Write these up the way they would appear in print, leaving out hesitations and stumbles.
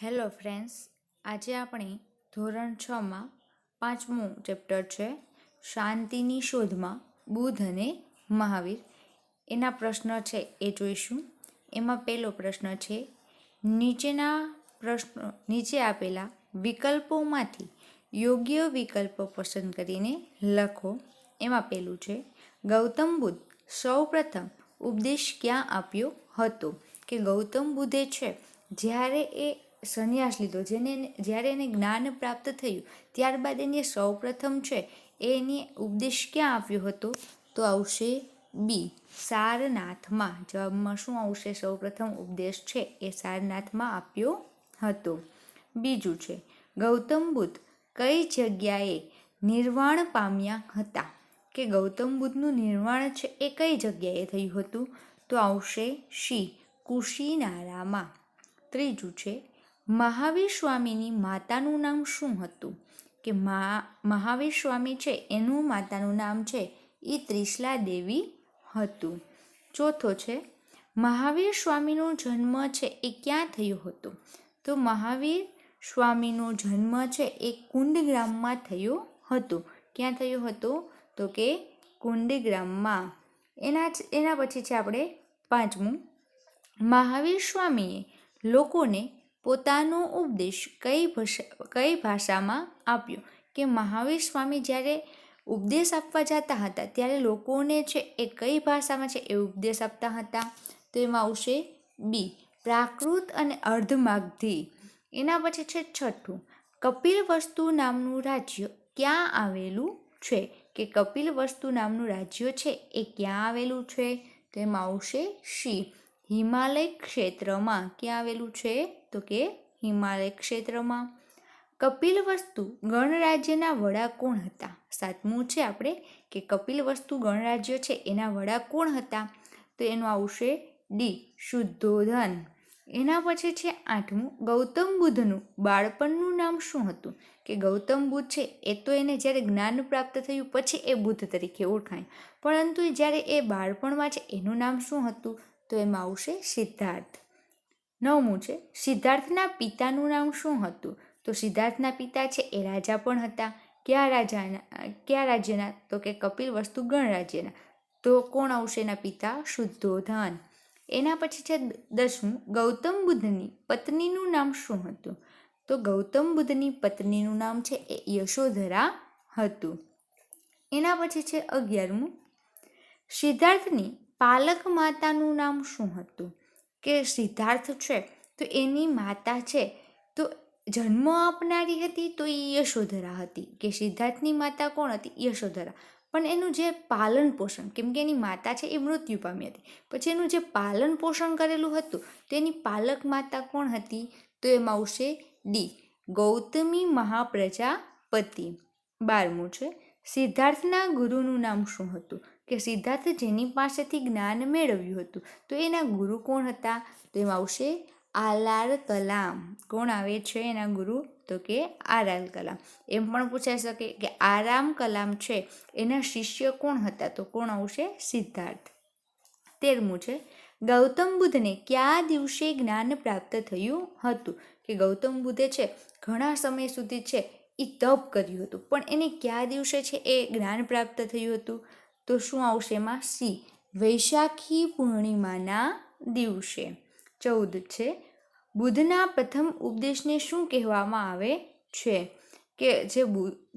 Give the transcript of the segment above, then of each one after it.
Hello friends, આજે આપણે ધોરણ 6માં 5મું ચેપ્ટર છે શાંતિની શોધમાં બુદ્ધ અને મહાવીર. એના પ્રશ્ન છે એ જોઈશું. એમાં પહેલો પ્રશ્ન છે, નીચે આપેલા વિકલ્પોમાંથી યોગ્ય વિકલ્પ પસંદ કરીને લખો. એમાં પહેલું છે, ગૌતમ બુદ્ધ સૌપ્રથમ ઉપદેશ ક્યાં આપ્યો હતો? કે ગૌતમ બુદ્ધે છે જ્યારે એ સંન્યાસ લીધો, જ્યારે એને જ્ઞાન પ્રાપ્ત થયું ત્યારબાદ એને સૌપ્રથમ છે એને ઉપદેશ ક્યાં આપ્યો હતો? તો આવશે બી, સારનાથમાં. જવાબમાં શું આવશે? સૌપ્રથમ ઉપદેશ છે એ સારનાથમાં આપ્યો હતો. બીજું છે, ગૌતમ બુદ્ધ કઈ જગ્યાએ નિર્વાણ પામ્યા હતા? કે ગૌતમ બુદ્ધનું નિર્વાણ છે એ કઈ જગ્યાએ થયું હતું? તો આવશે સી, કુશીનારામાં. ત્રીજું છે, મહાવીર સ્વામીની માતાનું નામ શું હતું? કે મહાવીર સ્વામી છે એનું માતાનું નામ છે એ ત્રિશલા દેવી હતું. ચોથો છે, મહાવીર સ્વામીનો જન્મ છે એ ક્યાં થયો હતો? તો મહાવીર સ્વામીનો જન્મ છે એ કુંડગ્રામમાં થયો હતો. ક્યાં થયો હતો? તો કે કુંડગ્રામમાં. એના પછી છે આપણે 5મું, મહાવીર સ્વામીએ લોકોને પોતાનો ઉપદેશ કઈ ભાષામાં આપ્યો? કે મહાવીર સ્વામી જ્યારે ઉપદેશ આપવા જતા હતા ત્યારે લોકોને છે એ કઈ ભાષામાં છે એ ઉપદેશ આપતા હતા? તો એમાં આવશે બી, પ્રાકૃત અને અર્ધમાગધી. એના પછી છે 6થું, કપિલવસ્તુ નામનું રાજ્ય ક્યાં આવેલું છે? કે કપિલવસ્તુ નામનું રાજ્ય છે એ ક્યાં આવેલું છે? તો એમાં આવશે સી, હિમાલય ક્ષેત્રમાં. ક્યાં આવેલું છે? તો કે હિમાલય ક્ષેત્રમાં. કપિલવસ્તુ ગણરાજ્યના વડા કોણ હતા? 7મું છે આપણે કે કપિલવસ્તુ ગણરાજ્ય છે એના વડા કોણ હતા? તો એનું આવશે ડી, શુદ્ધોધન. એના પછી છે 8મું, ગૌતમ બુદ્ધનું બાળપણનું નામ શું હતું? કે ગૌતમ બુદ્ધ છે એ તો એને જ્યારે જ્ઞાન પ્રાપ્ત થયું પછી એ બુદ્ધ તરીકે ઓળખાય, પરંતુ જ્યારે એ બાળપણમાં છે એનું નામ શું હતું? તો એમાં આવશે સિદ્ધાર્થ. 9મું છે, સિદ્ધાર્થના પિતાનું નામ શું હતું? તો સિદ્ધાર્થના પિતા છે એ રાજા પણ હતા. કયા રાજ્યના? તો કે કપિલવસ્તુ ગણરાજ્યના. તો કોણ આવશે એના પિતા? શુદ્ધોધન. એના પછી છે 10મું, ગૌતમ બુદ્ધની પત્નીનું નામ શું હતું? તો ગૌતમ બુદ્ધની પત્નીનું નામ છે એ યશોધરા હતું. એના પછી છે 11મું, સિદ્ધાર્થની પાલક માતાનું નામ શું હતું? કે સિદ્ધાર્થ છે તો એની માતા છે તો જન્મ આપનારી હતી તો એ યશોધરા હતી. કે સિદ્ધાર્થની માતા કોણ હતી? યશોધરા. પણ એનું જે પાલન પોષણ, કેમ કે એની માતા છે એ મૃત્યુ પામી હતી, પછી એનું જે પાલન પોષણ કરેલું હતું તેની પાલક માતા કોણ હતી? તો એમાં આવશે ડી, ગૌતમી મહાપ્રજાપતિ. 12મું છે, સિદ્ધાર્થના ગુરુનું નામ શું હતું? કે સિદ્ધાર્થ જેની પાસેથી જ્ઞાન મેળવ્યું હતું તો એના ગુરુ કોણ હતા? તો એમાં આવશે આલાર કલામ. કોણ આવે છે એના ગુરુ? તો કે આલાર કલામ. એમ પણ પૂછાઈ શકે કે આરામ કલામ છે એના શિષ્ય કોણ હતા? તો કોણ આવશે? સિદ્ધાર્થ. 13મું છે, ગૌતમ બુદ્ધને કયા દિવસે જ્ઞાન પ્રાપ્ત થયું હતું? કે ગૌતમ બુદ્ધે છે ઘણા સમય સુધી છે એ તપ કર્યું હતું, પણ એને કયા દિવસે છે એ જ્ઞાન પ્રાપ્ત થયું હતું? તો શું આવશે એમાં? સી, વૈશાખી પૂર્ણિમાના દિવસે. 14 છે, બુદ્ધના પ્રથમ ઉપદેશને શું કહેવામાં આવે છે? કે જે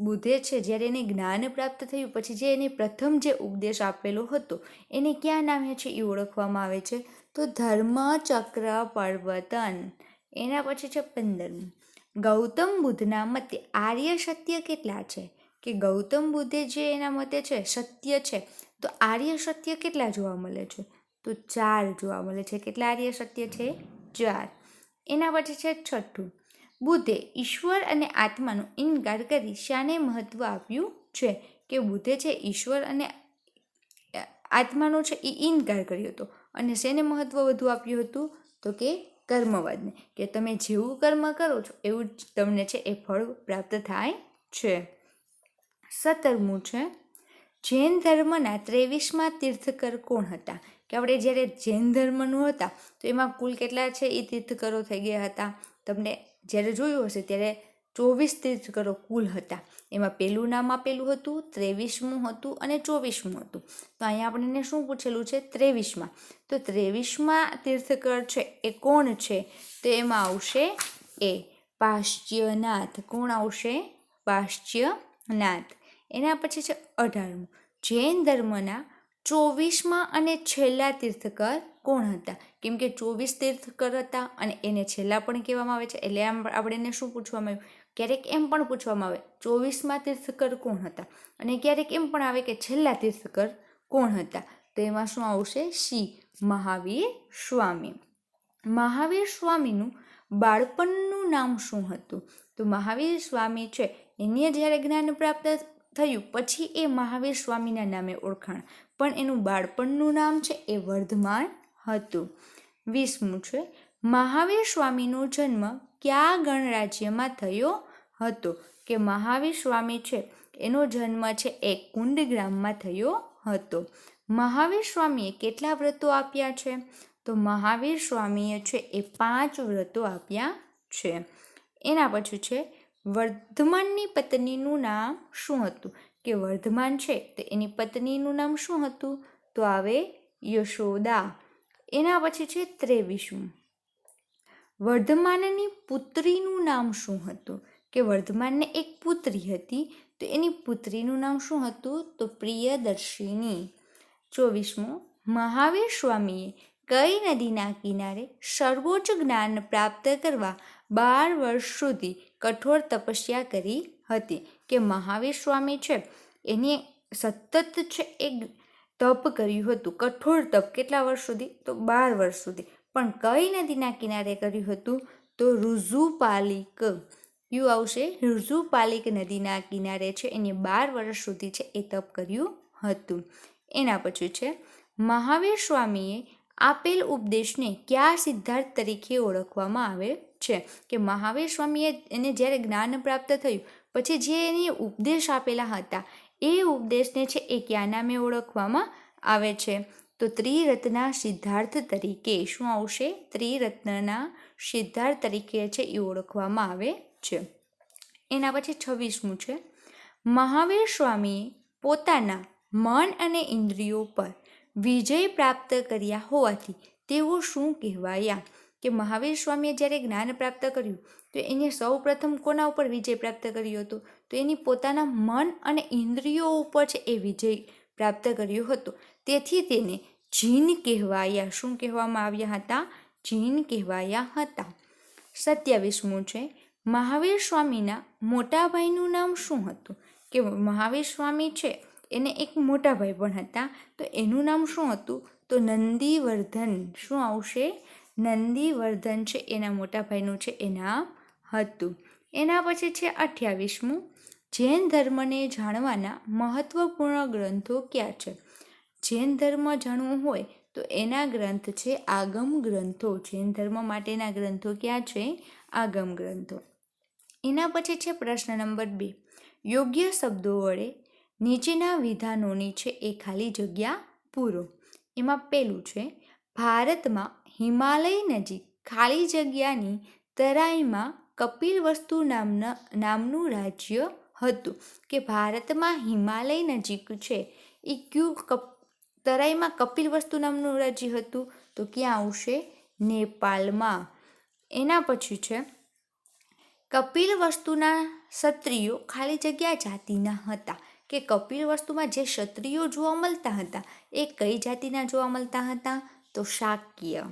બુદ્ધે છે જ્યારે એને જ્ઞાન પ્રાપ્ત થયું પછી જે એને પ્રથમ જે ઉપદેશ આપેલો હતો એને ક્યાં નામે છે એ ઓળખવામાં આવે છે? તો ધર્મચક્ર પ્રવર્તન. એના પછી છે 15મું, ગૌતમ બુદ્ધના મતે આર્ય સત્ય કેટલા છે? કે ગૌતમ બુદ્ધે જે એના મતે છે સત્ય છે, તો આર્ય સત્ય કેટલા જોવા મળે છે? તો 4 જોવા મળે છે. કેટલા આર્ય સત્ય છે? 4. એના પછી છે 6થું, બુદ્ધે ઈશ્વર અને આત્માનો ઇનકાર કરી શાને મહત્વ આપ્યું છે? કે બુદ્ધે છે ઈશ્વર અને આત્માનો છે એ ઇનકાર કર્યો હતો અને શેને મહત્વ વધુ આપ્યું હતું? તો કે કર્મવાદને. કે તમે જેવું કર્મ કરો છો એવું જ તમને છે એ ફળ પ્રાપ્ત થાય છે. 17મું છે, જૈન ધર્મના 23મા તીર્થકર કોણ હતા? કે આપણે જ્યારે જૈન ધર્મનું હતા તો એમાં કુલ કેટલા છે એ તીર્થકરો થઈ ગયા હતા? તમને જ્યારે જોયું હશે ત્યારે 24 તીર્થંકરો કુલ હતા. એમાં પહેલું નામ આપેલું હતું, 23મું હતું અને 24મું હતું. તો અહીંયા આપણને શું પૂછેલું છે? 23માં. તો 23માં તીર્થંકર છે એ કોણ છે? તો એમાં આવશે એ પાશ્ચ્યનાથ. કોણ આવશે? પાશ્ચ્યનાથ. એના પછી છે 18મું. જૈન ધર્મના 24માં અને છેલ્લા તીર્થંકર કોણ હતા? કેમ કે 24 તીર્થંકર હતા અને એને છેલ્લા પણ કહેવામાં આવે છે, એટલે આપણે એને શું પૂછવામાં આવ્યું? ક્યારેક એમ પણ પૂછવામાં આવે 24માં તીર્થંકર કોણ હતા, અને ક્યારેક એમ પણ આવે કે છેલ્લા તીર્થંકર કોણ હતા. તો એમાં શું આવશે? સી, મહાવીર સ્વામી. મહાવીર સ્વામીનું બાળપણનું નામ શું હતું? તો મહાવીર સ્વામી છે એને જ્યારે જ્ઞાન પ્રાપ્ત થયું પછી એ મહાવીર સ્વામીના નામે ઓળખાણ, પણ એનું બાળપણનું નામ છે એ વર્ધમાન હતું. 20મું છે, મહાવીર સ્વામીનો જન્મ કયા ગણરાજ્યમાં થયો હતો? કે મહાવીર સ્વામી છે એનો જન્મ છે એ કુંડગ્રામમાં થયો હતો. મહાવીર સ્વામીએ કેટલા વ્રતો આપ્યા છે? તો મહાવીર સ્વામીએ છે એ 5 વ્રતો આપ્યા છે. એના પછી છે વર્ધમાનની પત્નીનું નામ શું હતું? કે વર્ધમાન છે તો એની પત્નીનું નામ શું હતું? તો આવે યશોદા. એના પછી છે 23મું. વર્ધમાનની પુત્રીનું નામ શું હતું? કે વર્ધમાનને એક પુત્રી હતી, તો એની પુત્રીનું નામ શું હતું? તો પ્રિયદર્શિની. 24મું. મહાવીર સ્વામીએ કઈ નદીના કિનારે સર્વોચ્ચ જ્ઞાન પ્રાપ્ત કરવા 12 વર્ષ સુધી કઠોર તપસ્યા કરી હતી? કે મહાવીર સ્વામી છે એની સતત છે એક તપ કર્યું હતું, કઠોર તપ. કેટલા વર્ષ સુધી? તો 12 વર્ષ સુધી. પણ કઈ નદીના કિનારે કર્યું હતું? તો ઋજુપાલિક. કયું આવશે? ઋજુપાલિક નદીના કિનારે છે એને 12 વર્ષ સુધી છે એ તપ કર્યું હતું. એના પછી છે મહાવીર સ્વામીએ આપેલ ઉપદેશને કયા સિદ્ધાર્થ તરીકે ઓળખવામાં આવે છે? કે મહાવીર સ્વામીએ એને જ્યારે જ્ઞાન પ્રાપ્ત થયું પછી જે એને ઉપદેશ આપેલા હતા એ ઉપદેશને છે એ કયા નામે ઓળખવામાં આવે છે? તો ત્રિરત્ના સિદ્ધાર્થ તરીકે. શું આવશે? ત્રિરત્નના સિદ્ધાર્થ તરીકે છે એ ઓળખવામાં આવે છે. એના પછી 26મું છે, મહાવીર સ્વામીએ પોતાના મન અને ઇન્દ્રિયો પર વિજય પ્રાપ્ત કર્યા હોવાથી તેઓ શું કહેવાયા? કે મહાવીર સ્વામીએ જ્યારે જ્ઞાન પ્રાપ્ત કર્યું તો એને સૌ પ્રથમ કોના ઉપર વિજય પ્રાપ્ત કર્યો હતો? તો એની પોતાના મન અને ઇન્દ્રિયો ઉપર છે એ વિજય પ્રાપ્ત કર્યો હતો. તેથી તેને જીન કહેવાયા. શું કહેવામાં આવ્યા હતા? જીન કહેવાયા હતા. 27મું છે, મહાવીર સ્વામીના મોટા ભાઈનું નામ શું હતું? કે મહાવીર સ્વામી છે એને એક મોટા ભાઈ પણ હતા, તો એનું નામ શું હતું? તો નંદીવર્ધન. શું આવશે? નંદીવર્ધન છે એના મોટા ભાઈનું છે એ નામ હતું. એના પછી છે 28મું, જૈન ધર્મને જાણવાના મહત્વપૂર્ણ ગ્રંથો કયા છે? જૈન ધર્મ જાણવું હોય તો એના ગ્રંથ છે આગમ ગ્રંથો. જૈન ધર્મ માટેના ગ્રંથો કયા છે? આગમ ગ્રંથો. એના પછી છે પ્રશ્ન નંબર 2, યોગ્ય શબ્દો વડે નીચેના વિધાનોની છે એ ખાલી જગ્યા પૂરો. એમાં પહેલું છે, ભારતમાં હિમાલય નજીક ખાલી જગ્યાની તરાઈમાં કપિલવસ્તુ નામનું રાજ્ય હતું. કે ભારતમાં હિમાલય નજીક છે એ કયું તરાઈમાં કપિલવસ્તુ નામનું રાજ્ય હતું? તો ક્યાં આવશે? નેપાળમાં. એના પછી છે, કપિલવસ્તુના ક્ષત્રિયો ખાલી જગ્યા જાતિના હતા. કે કપિલવસ્તુમાં જે ક્ષત્રિયો જોવા મળતા હતા એ કઈ જાતિના જોવા મળતા હતા? તો શાક્ય.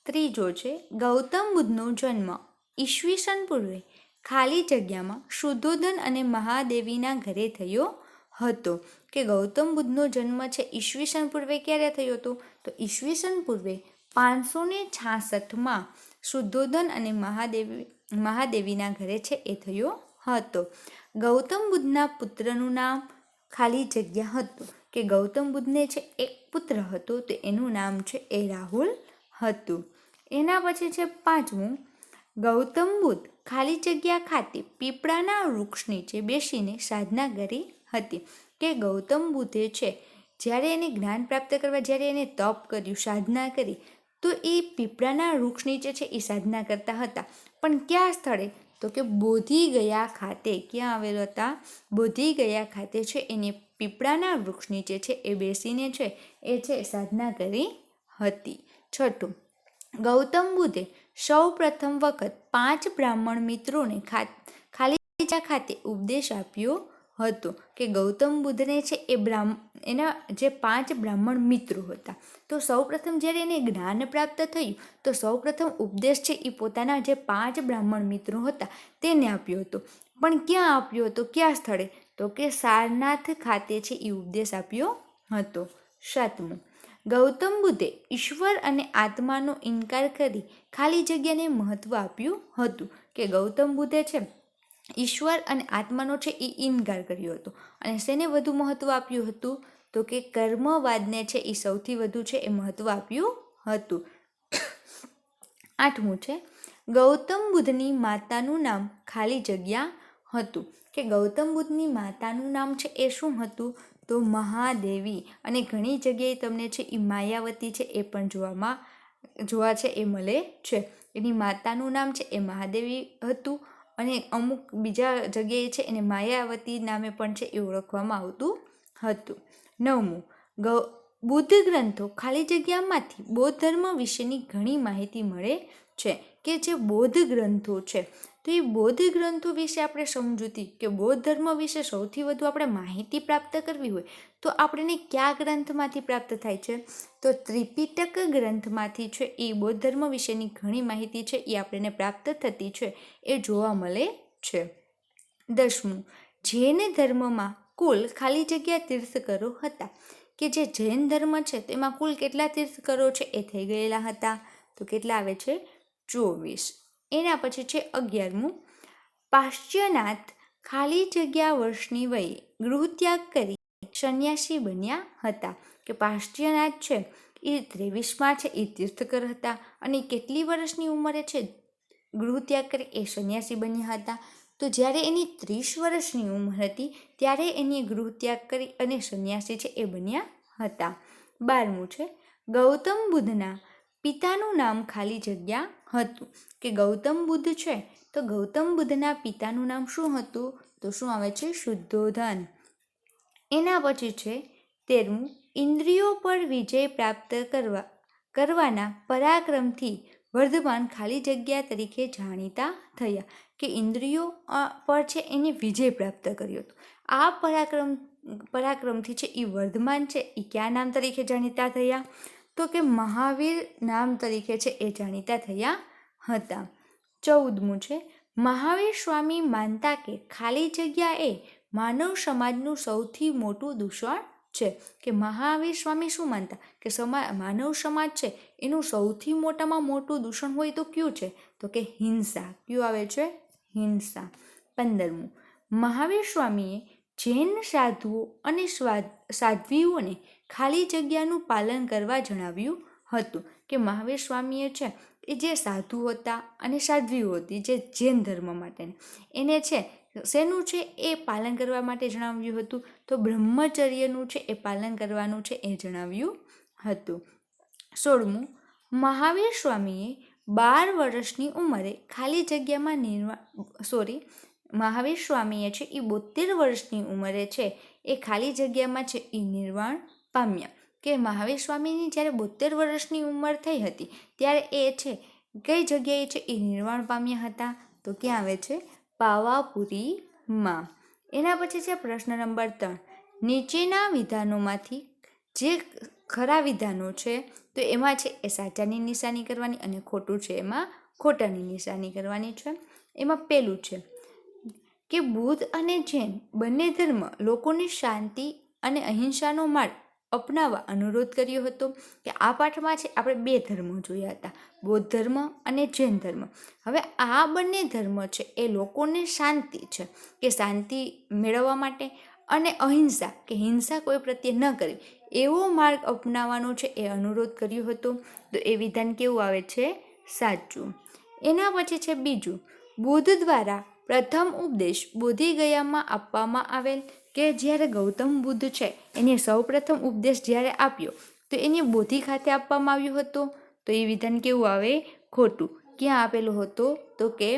ત્રીજો છે, ગૌતમ બુદ્ધનો જન્મ ઈસવીસન પૂર્વે ખાલી જગ્યામાં શુદ્ધોધન અને મહાદેવીના ઘરે થયો હતો. કે ગૌતમ બુદ્ધનો જન્મ છે ઈસવીસન પૂર્વે ક્યારે થયો હતો? તો ઈસવીસન પૂર્વે 566માં શુદ્ધોધન અને મહાદેવીના ઘરે છે એ થયો હતો. ગૌતમ બુદ્ધના પુત્રનું નામ ખાલી જગ્યા હતું. કે ગૌતમ બુદ્ધને છે એક પુત્ર હતો તો એનું નામ છે એ રાહુલ હતું. એના પછી છે 5મું, ગૌતમ બુદ્ધ ખાલી જગ્યા ખાતે પીપળાના વૃક્ષ નીચે બેસીને સાધના કરી હતી. કે ગૌતમ બુદ્ધે છે જ્યારે એને જ્ઞાન પ્રાપ્ત કરવા જ્યારે એને તપ કર્યું, સાધના કરી, તો એ પીપળાના વૃક્ષ નીચે છે એ સાધના કરતા હતા. પણ કયા સ્થળે? તો કે બોધિ ગયા ખાતે. ક્યાં આવેલો હતા? બોધિ ગયા ખાતે છે એને પીપળાના વૃક્ષ નીચે છે એ બેસીને છે એ છે સાધના કરી હતી. છઠ્ઠું, ગૌતમ બુદ્ધે સૌ પ્રથમ વખત 5 બ્રાહ્મણ મિત્રોને ખાલી જગ્યા ખાતે ઉપદેશ આપ્યો હતો. કે ગૌતમ બુદ્ધને છે એ એના જે 5 બ્રાહ્મણ મિત્રો હતા, તો સૌપ્રથમ જ્યારે એને જ્ઞાન પ્રાપ્ત થયું તો સૌપ્રથમ ઉપદેશ છે એ પોતાના જે 5 બ્રાહ્મણ મિત્રો હતા તેને આપ્યો હતો. પણ ક્યાં આપ્યો હતો? કયા સ્થળે? તો કે સારનાથ ખાતે છે એ ઉપદેશ આપ્યો હતો. સાતમું, ગૌતમ બુદ્ધે ઈશ્વર અને આત્માનો ઇનકાર કરી ખાલી જગ્યાને મહત્વ આપ્યું હતું. કે ગૌતમ બુદ્ધે છે ઈશ્વર અને આત્માનો છે એ ઇનકાર કર્યો હતો. અને શેને વધુ મહત્વ આપ્યું હતું? તો કે કર્મવાદને છે એ સૌથી વધુ છે એ મહત્વ આપ્યું હતું. આઠમું છે, ગૌતમ બુદ્ધની માતાનું નામ ખાલી જગ્યા હતું. કે ગૌતમ બુદ્ધની માતાનું નામ છે એ શું હતું? તો મહાદેવી. અને ઘણી જગ્યાએ તમને છે એ માયાવતી છે એ પણ જોવા છે એ મળે છે. એની માતાનું નામ છે એ મહાદેવી હતું અને અમુક બીજા જગ્યાએ છે એને માયાવતી નામે પણ છે એ ઓળખવામાં આવતું હતું. નવમું, બુદ્ધ ગ્રંથો ખાલી જગ્યામાંથી બૌદ્ધ ધર્મ વિશેની ઘણી માહિતી મળે છે. કે જે બૌદ્ધ ગ્રંથો છે તો એ બૌદ્ધ ગ્રંથો વિશે આપણે સમજૂતી કે બૌદ્ધ ધર્મ વિશે સૌથી વધુ આપણે માહિતી પ્રાપ્ત કરવી હોય તો આપણને કયા ગ્રંથમાંથી પ્રાપ્ત થાય છે? તો ત્રિપિટક ગ્રંથમાંથી છે એ બૌદ્ધ ધર્મ વિશેની ઘણી માહિતી છે એ આપણને પ્રાપ્ત થતી છે એ જોવા મળે છે. 10મું, જૈન ધર્મમાં કુલ ખાલી જગ્યા તીર્થકરો હતા. કે જે જૈન ધર્મ છે તેમાં કુલ કેટલા તીર્થકરો છે એ થઈ ગયેલા હતા? તો કેટલા આવે છે? 24. એના પછી છે 11મું, પાશ્ચનાથ ખાલી જગ્યા વર્ષની વયે ગૃહત્યાગ કરી સંન્યાસી બન્યા હતા. કે પાશ્ચનાથ છે એ 23માં છે એ તીર્થકર હતા અને કેટલી વર્ષની ઉંમરે છે ગૃહત્યાગ કરી એ સંન્યાસી બન્યા હતા? તો જ્યારે એની 30 વર્ષની ઉંમર હતી ત્યારે એની ગૃહત્યાગ કરી અને સંન્યાસી છે એ બન્યા હતા. 12મું છે, ગૌતમ બુદ્ધના પિતાનું નામ ખાલી જગ્યા હતું. કે ગૌતમ બુદ્ધ છે તો ગૌતમ બુદ્ધના પિતાનું નામ શું હતું? તો શું આવે છે? શુદ્ધોધન. એના પછી છે 13મું, ઇન્દ્રિયો પર વિજય પ્રાપ્ત કરવાના પરાક્રમથી વર્ધમાન ખાલી જગ્યા તરીકે જાણીતા થયા. કે ઇન્દ્રિયો પર છે એને વિજય પ્રાપ્ત કર્યો હતો. આ પરાક્રમથી છે એ વર્ધમાન છે એ કયા નામ તરીકે જાણીતા થયા? તો કે મહાવીર નામ તરીકે છે એ જાણીતા થયા હતા. 14મું છે, મહાવીર સ્વામી માનતા કે ખાલી જગ્યા એ માનવ સમાજનું સૌથી મોટું દૂષણ છે. કે મહાવીર સ્વામી શું માનતા? કે માનવ સમાજ છે એનું સૌથી મોટામાં મોટું દૂષણ હોય તો કયું છે? તો કે હિંસા. કયું આવે છે? હિંસા. 15મું, મહાવીર સ્વામીએ જૈન સાધુઓ અને સાધ્વીઓને ખાલી જગ્યાનું પાલન કરવા જણાવ્યું હતું. કે મહાવીર સ્વામીએ છે એ જે સાધુ હતા અને સાધ્વીઓ હતી જે જૈન ધર્મ માટે એને છે શેનું છે એ પાલન કરવા માટે જણાવ્યું હતું? તો બ્રહ્મચર્યનું છે એ પાલન કરવાનું છે એ જણાવ્યું હતું. 16મું, મહાવીર સ્વામીએ 12 વર્ષની ઉંમરે ખાલી જગ્યામાં મહાવીર સ્વામીએ છે એ 72 વર્ષની ઉંમરે છે એ ખાલી જગ્યામાં છે એ નિર્વાણ પામ્યા. કે મહાવીર સ્વામીની જ્યારે 72 વર્ષની ઉંમર થઈ હતી ત્યારે એ છે કઈ જગ્યાએ છે એ નિર્વાણ પામ્યા હતા? તો ક્યાં આવે છે? પાવાપુરીમાં. એના પછી છે પ્રશ્ન નંબર 3, નીચેના વિધાનોમાંથી જે ખરા વિધાનો છે તો એમાં છે એ સાચાની નિશાની કરવાની અને ખોટું છે એમાં ખોટાની નિશાની કરવાની છે. એમાં પહેલું છે કે બુદ્ધ અને જૈન બંને ધર્મ લોકોની શાંતિ અને અહિંસાનો માર્ગ અપનાવવા અનુરોધ કર્યો હતો. કે આ પાઠમાં છે આપણે 2 ધર્મો જોયા હતા, બૌદ્ધ ધર્મ અને જૈન ધર્મ. હવે આ બંને ધર્મ છે એ લોકોને શાંતિ છે કે શાંતિ મેળવવા માટે અને અહિંસા કે હિંસા કોઈ પ્રત્યે ન કરવી એવો માર્ગ અપનાવવાનો છે એ અનુરોધ કર્યો હતો. તો એ વિધાન કેવું આવે છે? સાચું. એના પછી છે બીજું, બુદ્ધ દ્વારા પ્રથમ ઉપદેશ બોધિ ગયામાં આપવામાં આવેલ. કે જ્યારે ગૌતમ બુદ્ધ છે એને સૌપ્રથમ ઉપદેશ જ્યારે આપ્યો તો એને બોધિ ખાતે આપવામાં આવ્યો હતો. તો એ વિધાન કેવું આવે? ખોટું. ક્યાં આપેલું હતું? તો કે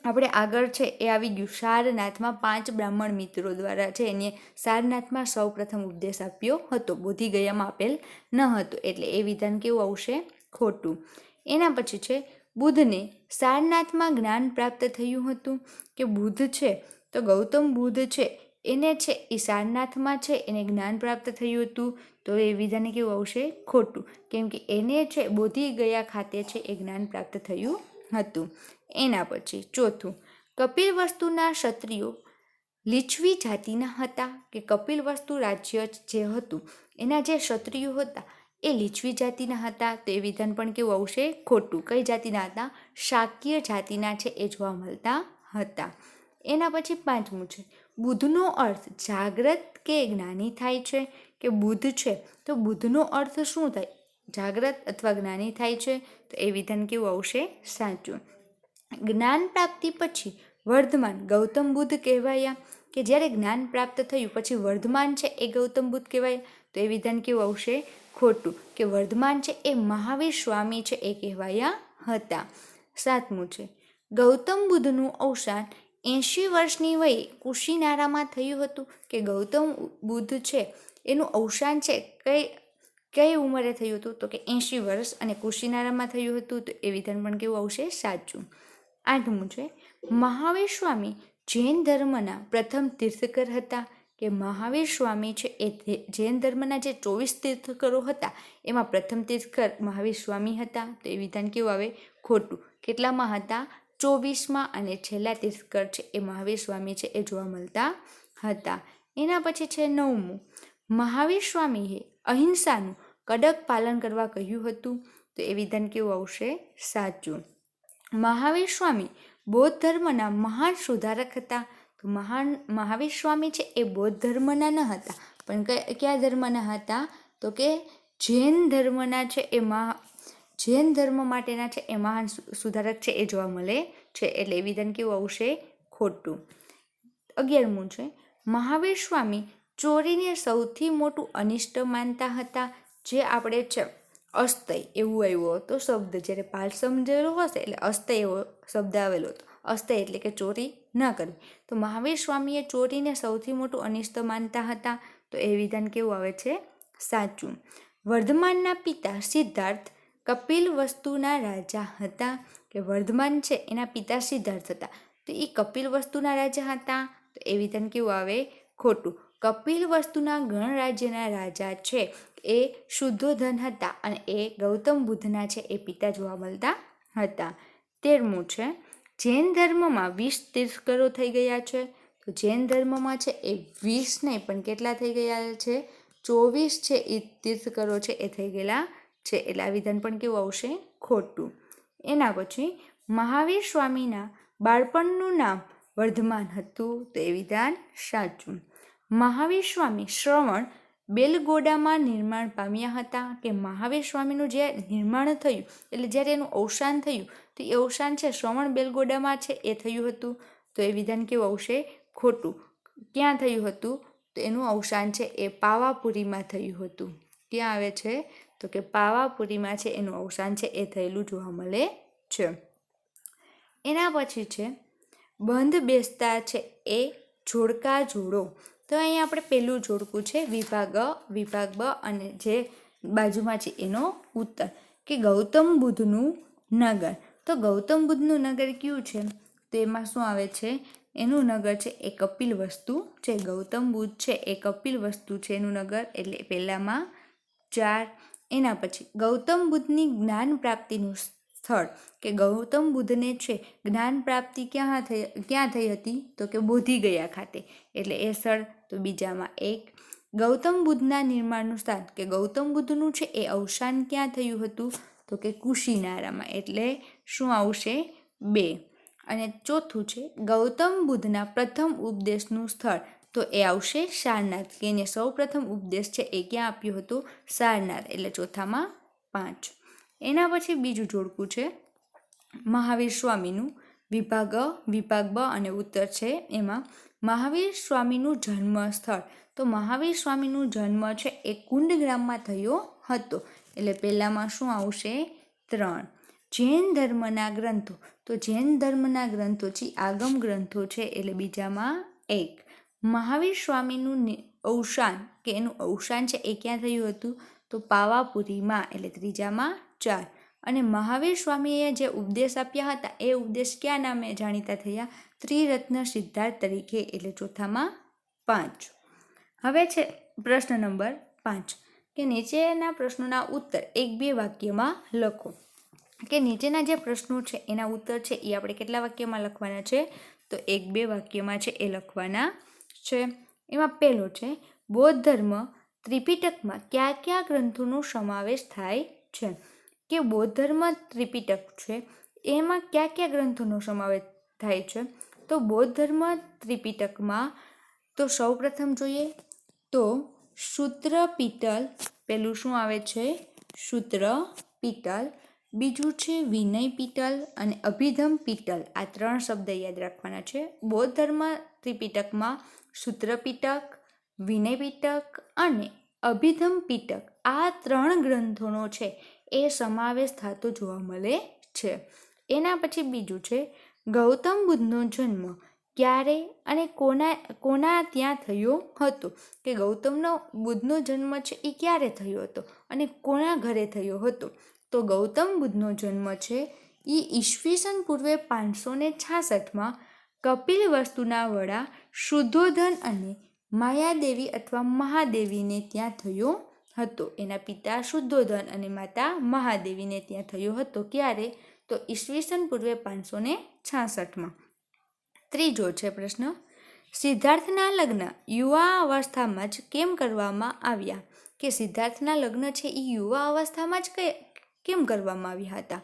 આપણે આગળ છે એ આવી ગયું સારનાથમાં 5 બ્રાહ્મણ મિત્રો દ્વારા છે એને સારનાથમાં સૌ પ્રથમ ઉપદેશ આપ્યો હતો, બોધિગયામાં આપેલ ન હતો, એટલે એ વિધાન કેવું આવશે? ખોટું. એના પછી છે બુદ્ધને સારનાથમાં જ્ઞાન પ્રાપ્ત થયું હતું, કે બુદ્ધ છે તો ગૌતમ બુદ્ધ છે એને છે એ સારનાથમાં છે એને જ્ઞાન પ્રાપ્ત થયું હતું, તો એ વિધાન કેવું આવશે? ખોટું, કેમ કે એને છે બોધિગયા ખાતે છે એ જ્ઞાન પ્રાપ્ત થયું હતું. એના પછી ચોથું, કપિલવસ્તુના ક્ષત્રિયો લીછવી જાતિના હતા, કે કપિલવસ્તુ રાજ્ય જે હતું એના જે ક્ષત્રિયો હતા એ લીછવી જાતિના હતા, તો એ વિધાન પણ કેવું આવશે? ખોટું. કઈ જાતિના હતા? શાક્ય જાતિના છે એ જોવા મળતા હતા. એના પછી પાંચમું છે બુદ્ધનો અર્થ જાગ્રત કે જ્ઞાની થાય છે, કે બુદ્ધ છે તો બુદ્ધનો અર્થ શું થાય? જાગ્રત અથવા જ્ઞાની થાય છે, તો એ વિધાન કેવું આવશે? સાચું. જ્ઞાન પ્રાપ્તિ પછી વર્ધમાન ગૌતમ બુદ્ધ કહેવાયા, કે જ્યારે જ્ઞાન પ્રાપ્ત થયું પછી વર્ધમાન છે એ ગૌતમ બુદ્ધ કહેવાય, તો એ વિધાન કેવું આવશે? ખોટું, કે વર્ધમાન છે એ મહાવીર સ્વામી છે એ કહેવાયા હતા. સાતમું છે ગૌતમ બુદ્ધનું અવસાન 80 વર્ષની વયે કુશીનારામાં થયું હતું, કે ગૌતમ બુદ્ધ છે એનું અવસાન છે કઈ ઉંમરે થયું હતું? તો કે 80 વર્ષ, અને કુશીનારામાં થયું હતું, તો એ વિધાન પણ કેવું આવશે? સાચું. આઠમું છે મહાવીર સ્વામી જૈન ધર્મના પ્રથમ તીર્થકર હતા, કે મહાવીર સ્વામી છે એ જૈન ધર્મના જે 24 તીર્થકરો હતા એમાં પ્રથમ તીર્થકર મહાવીર સ્વામી હતા, તો એ વિધાન કેવું આવે? ખોટું. કેટલામાં હતા? 24માં, અને છેલ્લા તીર્થકર છે એ મહાવીર સ્વામી છે એ જોવા મળતા હતા. એના પછી છે નવમું, મહાવીર સ્વામીએ અહિંસાનું કડક પાલન કરવા કહ્યું હતું, તો એ વિધાન કેવું આવશે? સાચું. મહાવીર સ્વામી બૌદ્ધ ધર્મના મહાન સુધારક હતા, તો મહાવીર સ્વામી છે એ બૌદ્ધ ધર્મના ન હતા, પણ કયા ધર્મના હતા? તો કે જૈન ધર્મના છે એ જૈન ધર્મ માટેના છે એ મહાન સુધારક છે એ જોવા મળે છે, એટલે એ વિધાન કેવું આવશે? ખોટું. 11મું છે મહાવીર સ્વામી ચોરીને સૌથી મોટું અનિષ્ટ માનતા હતા, જે આપણે છે અસ્તય એવું આવ્યો હતો શબ્દ, જ્યારે પાલ સમજેલો હશે એટલે અસ્તય એવો શબ્દ આવેલો હતો. અસ્તય એટલે કે ચોરી ન કરવી, તો મહાવીર સ્વામીએ ચોરીને સૌથી મોટું અનિષ્ટ માનતા હતા, તો એ વિધાન કેવું આવે છે? સાચું. વર્ધમાનના પિતા સિદ્ધાર્થ કપિલવસ્તુના રાજા હતા, કે વર્ધમાન છે એના પિતા સિદ્ધાર્થ હતા, તો એ કપિલવસ્તુના રાજા હતા, તો એ વિધાન કેવું આવે? ખોટું. કપિલવસ્તુના ગણરાજ્યના રાજા છે એ શુદ્ધોધન હતા, અને એ ગૌતમ બુદ્ધના છે એ પિતા જોવા મળતા હતા. 13મું છે જૈન ધર્મમાં 20 તીર્થકરો થઈ ગયા છે, તો જૈન ધર્મમાં છે એ 20 નહીં પણ કેટલા થઈ ગયા છે? 24 છે એ તીર્થકરો છે એ થઈ ગયેલા છે, એટલે આ વિધાન પણ કેવું આવશે? ખોટું. એના પછી મહાવીર સ્વામીના બાળપણનું નામ વર્ધમાન હતું, તો એ વિધાન સાચું. મહાવીર સ્વામી શ્રવણ બેલગોડામાં નિર્માણ પામ્યા હતા, કે મહાવીર સ્વામીનું જે નિર્માણ થયું એટલે જ્યારે એનું અવસાન થયું તો એ અવસાન છે શ્રવણ બેલગોડામાં છે એ થયું હતું, તો એ વિધાન કેવું આવશે? ખોટું. ક્યાં થયું હતું? તો એનું અવસાન છે એ પાવાપુરીમાં થયું હતું. ક્યાં આવે છે? તો કે પાવાપુરીમાં છે એનું અવસાન છે એ થયેલું જોવા મળે છે. એના પછી છે બંધ બેસતા છે એ જોડકા જોડો, તો અહીંયા આપણે પહેલું જોડકું છે વિભાગ બ, અને જે બાજુમાં છે એનો ઉત્તર, કે ગૌતમ બુદ્ધનું નગર. તો ગૌતમ બુદ્ધનું નગર કયું છે? તો એમાં શું આવે છે? એનું નગર છે એ કપિલવસ્તુ છે. ગૌતમ બુદ્ધ છે એ કપિલવસ્તુ છે એનું નગર, એટલે પહેલામાં 4. એના પછી ગૌતમ બુદ્ધની જ્ઞાન પ્રાપ્તિનું સ્થળ, કે ગૌતમ બુદ્ધને છે જ્ઞાન પ્રાપ્તિ ક્યાં થઈ હતી? તો કે બોધિગયા ખાતે, એટલે એ સ્થળ તો બીજામાં 1. ગૌતમ બુદ્ધના નિર્માણનું સ્થાન, કે ગૌતમ બુદ્ધનું છે એ અવસાન ક્યાં થયું હતું? તો કે કુશીનારામાં, એટલે શું આવશે? 2. અને ચોથું છે ગૌતમ બુદ્ધના પ્રથમ ઉપદેશનું સ્થળ, તો એ આવશે સારનાથ, કે એને સૌ પ્રથમ ઉપદેશ છે એ ક્યાં આપ્યો હતો? સારનાથ, એટલે ચોથામાં 5. એના પછી બીજું જોડકું છે મહાવીર સ્વામીનું વિભાગ બ અને ઉત્તર છે, એમાં મહાવીર સ્વામીનું જન્મ સ્થળ, તો મહાવીર સ્વામીનું જન્મ છે એ કુંડ ગ્રામમાં થયો હતો, એટલે પહેલામાં શું આવશે? 3. જૈન ધર્મના ગ્રંથો, તો જૈન ધર્મના ગ્રંથો છે આગમ ગ્રંથો છે એટલે બીજામાં 1. મહાવીર સ્વામીનું અવસાન કે એનું અવસાન છે એ ક્યાં થયું હતું? તો પાવાપુરીમાં એટલે ત્રીજામાં 4. અને મહાવીર સ્વામીએ જે ઉપદેશ આપ્યા હતા એ ઉપદેશ કયા નામે જાણીતા થયા? ત્રિરત્ન સિદ્ધાર્થ તરીકે એટલે ચોથામાં 5. હવે છે પ્રશ્ન નંબર 5 કે નીચેના પ્રશ્નોના ઉત્તર 1-2 વાક્યમાં લખો. કે નીચેના જે પ્રશ્નો છે એના ઉત્તર છે એ આપણે કેટલા વાક્યમાં લખવાના છે? તો 1-2 વાક્યમાં છે એ લખવાના છે. એમાં પહેલો છે બૌદ્ધ ધર્મ ત્રિપિટકમાં કયા કયા ગ્રંથોનો સમાવેશ થાય છે? કે બૌદ્ધ ધર્મ ત્રિપિટક છે એમાં કયા કયા ગ્રંથોનો સમાવેશ થાય છે? તો બૌદ્ધ ધર્મ ત્રિપિટકમાં તો સૌપ્રથમ જોઈએ તો સૂત્ર પીટલ, પેલું શું આવે છે? સૂત્ર પીટલ. બીજું છે વિનય પીટલ અને અભિધમ પીટલ. આ 3 શબ્દ યાદ રાખવાના છે. બૌદ્ધ ધર્મ ત્રિપિટકમાં સૂત્ર પીટક, વિનય પીટક અને અભિધમ પીટક આ 3 ગ્રંથોનો છે એ સમાવેશ થતો જોવા મળે છે. એના પછી બીજું છે ગૌતમ બુદ્ધનો જન્મ ક્યારે અને કોના ત્યાં થયો હતો? કે ગૌતમનો બુદ્ધનો જન્મ છે એ ક્યારે થયો હતો અને કોના ઘરે થયો હતો? તો ગૌતમ બુદ્ધનો જન્મ છે એ ઈસવીસન પૂર્વે 566માં કપિલવસ્તુના વડા શુદ્ધોધન અને માયાદેવી અથવા મહાદેવીને ત્યાં થયો હતો. એના પિતા શુદ્ધોધન અને માતા મહાદેવીને ત્યાં થયો હતો. ક્યારે? તો ઈસવીસન પૂર્વે 566માં. ત્રીજો છે પ્રશ્ન સિદ્ધાર્થના લગ્ન યુવા અવસ્થામાં જ કેમ કરવામાં આવ્યા? કે સિદ્ધાર્થના લગ્ન છે એ યુવા અવસ્થામાં જ કેમ કરવામાં આવ્યા હતા?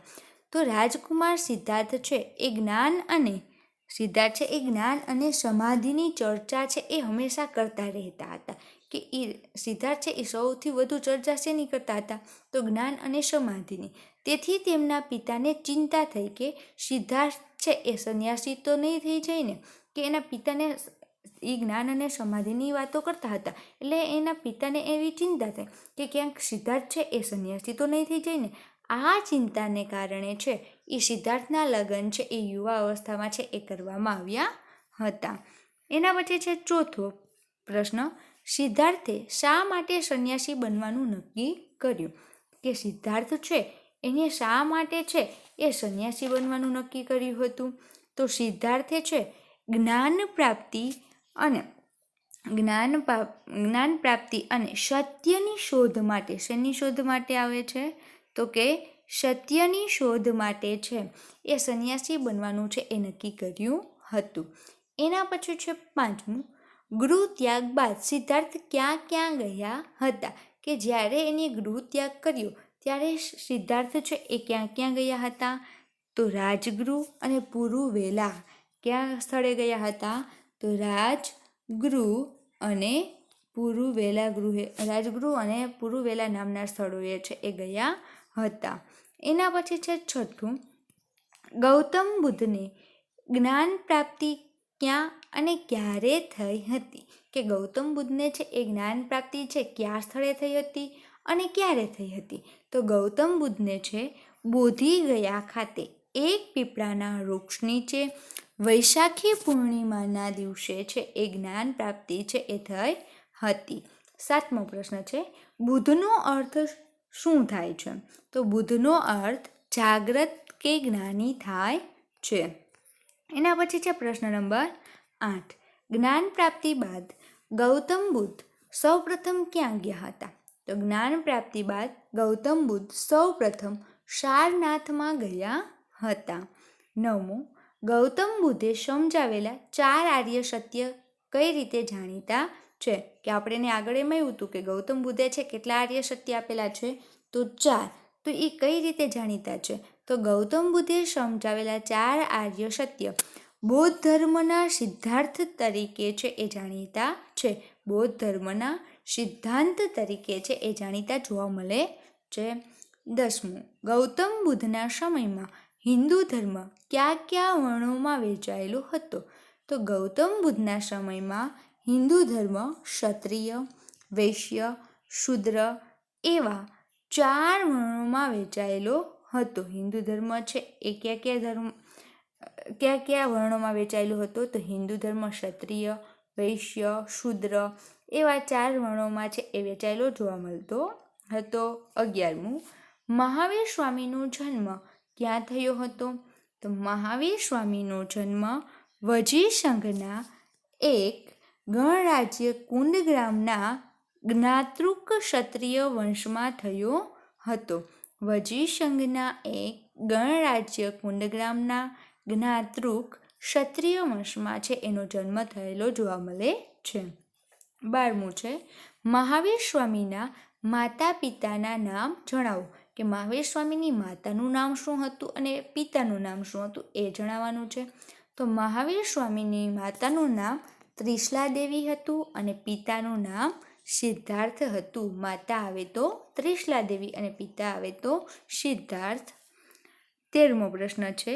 તો રાજકુમાર સિદ્ધાર્થ છે એ જ્ઞાન અને સમાધિની ચર્ચા છે એ હંમેશા કરતા રહેતા હતા. કે એ સિદ્ધાર્થ છે એ સૌથી વધુ ચર્ચા શેની કરતા હતા? તો જ્ઞાન અને સમાધિની. તેથી તેમના પિતાને ચિંતા થઈ કે સિદ્ધાર્થ છે એ સંન્યાસી તો નહીં થઈ જાય ને? કે એના પિતાને એ જ્ઞાન અને સમાધિની વાતો કરતા હતા એટલે એના પિતાને એવી ચિંતા થઈ કે ક્યાંક સિદ્ધાર્થ છે એ સંન્યાસી તો નહીં થઈ જાય ને? આ ચિંતાને કારણે છે એ સિદ્ધાર્થના લગ્ન છે એ યુવા અવસ્થામાં છે એ કરવામાં આવ્યા હતા. એના પછી છે ચોથો પ્રશ્ન સિદ્ધાર્થે શા માટે સંન્યાસી બનવાનું નક્કી કર્યું? કે સિદ્ધાર્થ છે એને શા માટે છે એ સંન્યાસી બનવાનું નક્કી કર્યું હતું? તો સિદ્ધાર્થે છે જ્ઞાન પ્રાપ્તિ અને સત્યની શોધ માટે. શેની શોધ માટે આવે છે? તો કે સત્યની શોધ માટે છે એ સંન્યાસી બનવાનું છે એ નક્કી કર્યું હતું. એના પછી છે પાંચમું ગૃહ ત્યાગ બાદ સિદ્ધાર્થ ક્યાં ક્યાં ગયા હતા? કે જ્યારે એને ગૃહ ત્યાગ કર્યો ત્યારે સિદ્ધાર્થ છે એ ક્યાં ક્યાં ગયા હતા? તો રાજગૃહ અને પુરુવેલા. ક્યાં સ્થળે ગયા હતા? તો રાજગૃહ અને પુરુવેલા નામના સ્થળોએ છે એ ગયા હતા. એના પછી છે છઠ્ઠું ગૌતમ બુદ્ધને જ્ઞાન પ્રાપ્તિ ક્યાં અને ક્યારે થઈ હતી? કે ગૌતમ બુદ્ધને છે એ જ્ઞાન પ્રાપ્તિ છે ક્યાં સ્થળે થઈ હતી અને ક્યારે થઈ હતી? તો ગૌતમ બુદ્ધને છે બોધિ ગયા ખાતે એક પીપળાના વૃક્ષ નીચે વૈશાખી પૂર્ણિમાના દિવસે છે એ જ્ઞાન પ્રાપ્તિ છે એ થઈ હતી. સાતમો પ્રશ્ન છે બુદ્ધનો અર્થ શું થાય છે? તો બુદ્ધનો અર્થ જાગ્રત કે જ્ઞાની થાય છે. એના પછી છે પ્રશ્ન નંબર 8 જ્ઞાન પ્રાપ્તિ બાદ ગૌતમ બુદ્ધ સૌપ્રથમ ક્યાં ગયા હતા? તો જ્ઞાન પ્રાપ્તિ બાદ ગૌતમ બુદ્ધ સૌપ્રથમ સારનાથમાં ગયા હતા. નવમું ગૌતમ બુદ્ધે સમજાવેલા 4 આર્ય સત્ય કઈ રીતે જાણીતા છે? કે આપણે એને આગળ એમ આવ્યું હતું કે ગૌતમ બુદ્ધે છે કેટલા આર્ય સત્ય આપેલા છે? તો 4. તો એ કઈ રીતે જાણીતા છે? તો ગૌતમ બુદ્ધે સમજાવેલા 4 આર્ય સત્ય બૌદ્ધ ધર્મના સિદ્ધાર્થ તરીકે છે એ જાણીતા છે. બૌદ્ધ ધર્મના સિદ્ધાંત તરીકે છે એ જાણીતા જોવા મળે છે. 10મું ગૌતમ બુદ્ધના સમયમાં હિન્દુ ધર્મ કયા કયા વર્ણોમાં વહેંચાયેલો હતો? તો ગૌતમ બુદ્ધના સમયમાં હિન્દુ ધર્મ ક્ષત્રિય, વૈશ્ય, શૂદ્ર એવા 4 વર્ણોમાં વહેંચાયેલો હતો. હિન્દુ ધર્મ છે એ કયા વર્ણોમાં વહેંચાયેલો હતો? તો હિન્દુ ધર્મ ક્ષત્રિય, વૈશ્ય, શૂદ્ર એવા 4 વર્ણોમાં છે એ વહેંચાયેલો જોવા મળતો હતો. 11મું, મહાવીર સ્વામીનો જન્મ ક્યાં થયો હતો? તો મહાવીર સ્વામીનો જન્મ વજીસંઘના એક ગણરાજ્ય કુંડગ્રામના જ્ઞાતૃક ક્ષત્રિય વંશમાં થયો હતો. વજીસંઘના એક ગણરાજ્ય કુંડગ્રામના જ્ઞાતૃક ક્ષત્રિય વંશમાં છે એનો જન્મ થયેલો જોવા મળે છે. 12મું છે, મહાવીર સ્વામીના માતા પિતાના નામ જણાવો. કે મહાવીર સ્વામીની માતાનું નામ શું હતું અને પિતાનું નામ શું હતું એ જણાવવાનું છે. તો મહાવીર સ્વામીની માતાનું નામ ત્રિશલા દેવી હતું અને પિતાનું નામ સિદ્ધાર્થ હતું. માતા આવે તો ત્રિશલા દેવી અને પિતા આવે તો સિદ્ધાર્થ. 13મો પ્રશ્ન છે,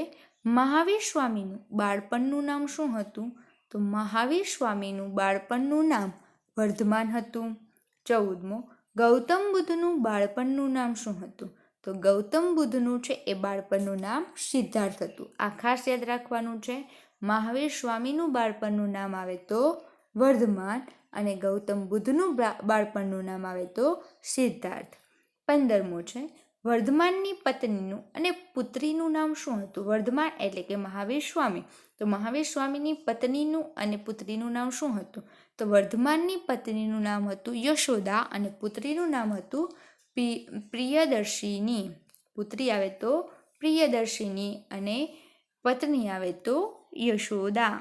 મહાવીર સ્વામીનું બાળપણનું નામ શું હતું? તો મહાવીર સ્વામીનું બાળપણનું નામ વર્ધમાન હતું. 14મો, ગૌતમ બુદ્ધનું બાળપણનું નામ શું હતું? તો ગૌતમ બુદ્ધનું છે એ બાળપણનું નામ સિદ્ધાર્થ હતું. આ ખાસ યાદ રાખવાનું છે. મહાવીર સ્વામીનું બાળપણનું નામ આવે તો વર્ધમાન અને ગૌતમ બુદ્ધનું બાળપણનું નામ આવે તો સિદ્ધાર્થ. 15મો છે, વર્ધમાનની પત્નીનું અને પુત્રીનું નામ શું હતું? વર્ધમાન એટલે કે મહાવીર સ્વામી. તો મહાવીર સ્વામીની પત્નીનું અને પુત્રીનું નામ શું હતું? તો વર્ધમાનની પત્નીનું નામ હતું યશોદા અને પુત્રીનું નામ હતું પ્રિયદર્શિની. પુત્રી આવે તો પ્રિયદર્શિની અને પત્ની આવે તો યશોદા.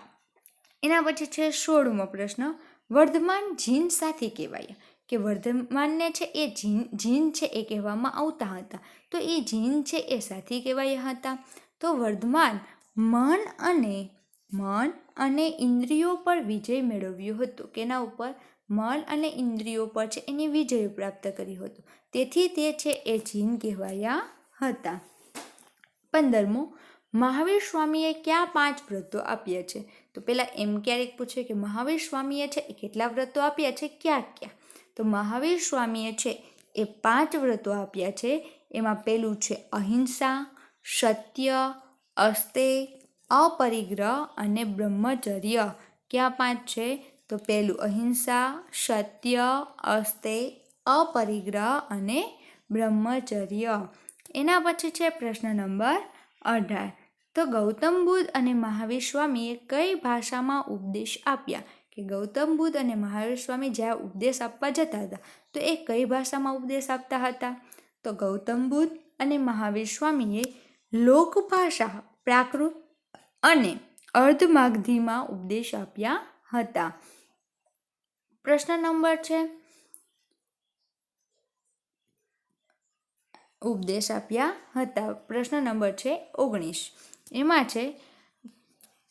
એના પછી છે 16મો પ્રશ્ન, વર્ધમાન જીન સાથી કહેવાય. કે વર્ધમાનને છે એ જીન છે એ કહેવામાં આવતા હતા. તો એ જીન છે એ સાથી કહેવાયા હતા. તો વર્ધમાન મન અને ઇન્દ્રિયો પર વિજય મેળવ્યો હતો. કેના ઉપર? મન અને ઇન્દ્રિયો પર છે એની વિજય પ્રાપ્ત કર્યો હતો. તેથી તે છે એ જીન કહેવાયા હતા. 15મો, મહાવીર સ્વામીએ ક્યાં 5 વ્રતો આપ્યા છે? તો પહેલાં એમ ક્યારેક પૂછે કે મહાવીર સ્વામીએ છે એ કેટલા વ્રતો આપ્યા છે, ક્યાં? તો મહાવીર સ્વામીએ છે એ 5 વ્રતો આપ્યા છે. એમાં પહેલું છે અહિંસા, સત્ય, અસ્તેય, અપરિગ્રહ અને બ્રહ્મચર્ય. ક્યાં 5 છે? તો પહેલું અહિંસા, સત્ય, અસ્તેય, અપરિગ્રહ અને બ્રહ્મચર્ય. એના પછી છે પ્રશ્ન નંબર 18. તો ગૌતમ બુદ્ધ અને મહાવીર સ્વામીએ કઈ ભાષામાં ઉપદેશ આપ્યા? કે ગૌતમ બુદ્ધ અને મહાવીર સ્વામી જ્યાં ઉપદેશ આપવા જતા હતા તો એ કઈ ભાષામાં ઉપદેશ આપતા હતા? તો ગૌતમ બુદ્ધ અને મહાવીર સ્વામીએ લોકભાષા, પ્રાકૃત અને અર્ધમાગધીમાં ઉપદેશ આપ્યા હતા. પ્રશ્ન નંબર છે ઉપદેશ આપ્યા હતા. પ્રશ્ન નંબર છે 19. એમાં છે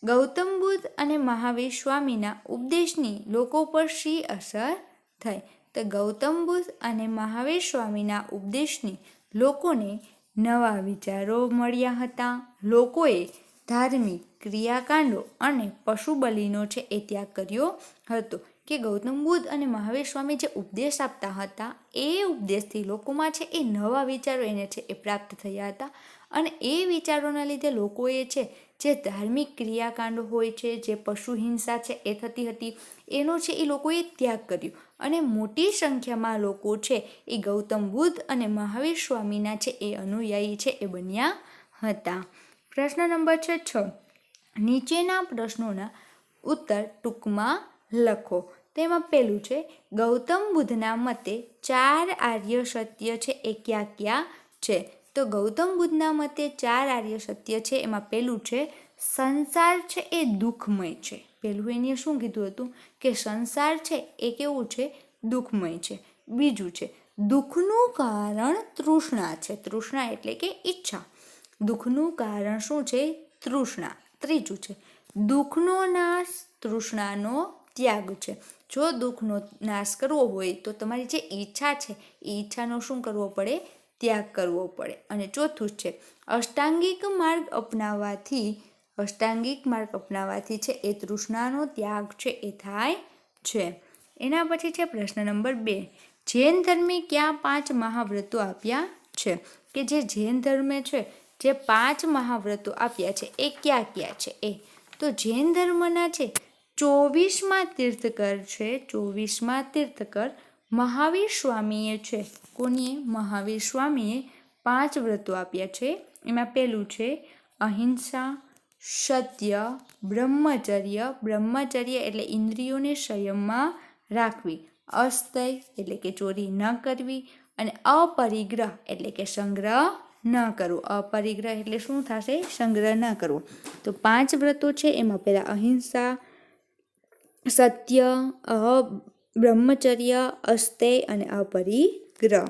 ગૌતમ બુદ્ધ અને મહાવીર સ્વામીના ઉપદેશની લોકો પર શી અસર થઈ? તો ગૌતમ બુદ્ધ અને મહાવીર સ્વામીના ઉપદેશની લોકોને નવા વિચારો મળ્યા હતા. લોકોએ ધાર્મિક ક્રિયાકાંડો અને પશુ બલિનો છે એ ત્યાગ કર્યો હતો. કે ગૌતમ બુદ્ધ અને મહાવીર સ્વામી જે ઉપદેશ આપતા હતા એ ઉપદેશથી લોકોમાં છે એ નવા વિચારો એને છે એ પ્રાપ્ત થયા હતા. અને એ વિચારોના લીધે લોકોએ છે જે ધાર્મિક ક્રિયાકાંડો હોય છે, જે પશુ હિંસા છે એ થતી હતી એનો છે એ લોકોએ ત્યાગ કર્યો. અને મોટી સંખ્યામાં લોકો છે એ ગૌતમ બુદ્ધ અને મહાવીર સ્વામીના છે એ અનુયાયી છે એ બન્યા હતા. પ્રશ્ન નંબર છે 6. નીચેના પ્રશ્નોના ઉત્તર ટૂંકમાં લખો. તેમાં પહેલું છે ગૌતમ બુદ્ધના મતે 4 આર્ય સત્ય છે એ ક્યાં છે? તો ગૌતમ બુદ્ધના મતે 4 આર્ય સત્ય છે. એમાં પહેલું છે સંસાર છે એ દુઃખમય છે. પહેલું એને શું કીધું હતું? કે સંસાર છે એ કેવું છે? દુઃખમય છે. બીજું છે દુઃખનું કારણ તૃષ્ણા છે. તૃષ્ણા એટલે કે ઈચ્છા. દુઃખનું કારણ શું છે? તૃષ્ણા. ત્રીજું છે દુઃખનો નાશ તૃષ્ણાનો ત્યાગ છે. જો દુઃખનો નાશ કરવો હોય તો તમારી જે ઈચ્છા છે એ ઈચ્છાનો શું કરવો પડે? ત્યાગ કરવો પડે. અને ચોથું છે અષ્ટાંગિક માર્ગ અપનાવવાથી છે એ તૃષ્ણાનો ત્યાગ છે એ થાય છે. એના પછી છે પ્રશ્ન નંબર 2. જૈન ધર્મે કયા 5 મહાવ્રતો આપ્યા છે? કે જે જૈન ધર્મે છે જે 5 મહાવ્રતો આપ્યા છે એ કયા કયા છે? તો જૈન ધર્મના છે 24મા તીર્થકર છે, 24મા તીર્થકર મહાવીર સ્વામીએ છે. કોનીએ? મહાવીર સ્વામીએ 5 વ્રતો આપ્યા છે. એમાં પહેલું છે અહિંસા, સત્ય, બ્રહ્મચર્ય, બ્રહ્મચર્ય એટલે ઇન્દ્રિયોને સંયમમાં રાખવી, અસ્તય એટલે કે ચોરી ન કરવી, અને અપરિગ્રહ એટલે કે સંગ્રહ ન કરવો. અપરિગ્રહ એટલે શું થશે? સંગ્રહ ન કરવો. તો 5 વ્રતો છે એમાં પહેલા અહિંસા, સત્ય, બ્રહ્મચર્ય, અસ્તેય અને અપરિગ્રહ.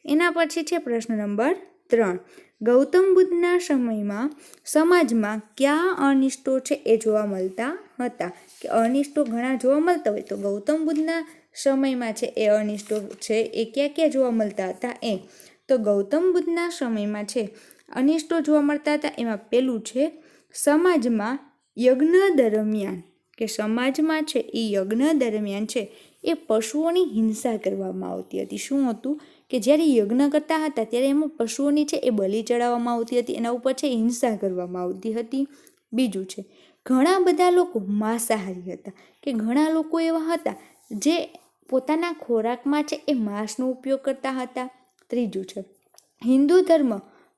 એના પછી છે પ્રશ્ન નંબર 3. ગૌતમ બુદ્ધના સમયમાં સમાજમાં કયા અનિષ્ટો છે એ જોવા મળતા હતા? કે અનિષ્ટો ઘણા જોવા મળતા હોય તો ગૌતમ બુદ્ધના સમયમાં છે એ અનિષ્ટો છે એ ક્યાં ક્યાં જોવા મળતા હતા? તો ગૌતમ બુદ્ધના સમયમાં છે અનિષ્ટો જોવા મળતા હતા. એમાં પહેલું છે સમાજમાં યજ્ઞ દરમિયાન, કે સમાજમાં છે એ યજ્ઞ દરમિયાન છે એ પશુઓની હિંસા કરવામાં આવતી હતી. શું હતું? કે જ્યારે યજ્ઞ કરતા હતા ત્યારે એમાં પશુઓની છે એ બલિ ચડાવવામાં આવતી હતી, એના ઉપર છે હિંસા કરવામાં આવતી હતી. બીજું છે ઘણા બધા લોકો માંસાહારી હતા, કે ઘણા લોકો એવા હતા જે પોતાના ખોરાકમાં છે એ માંસનો ઉપયોગ કરતા હતા. ત્રીજું છે હિન્દુ ધર્મ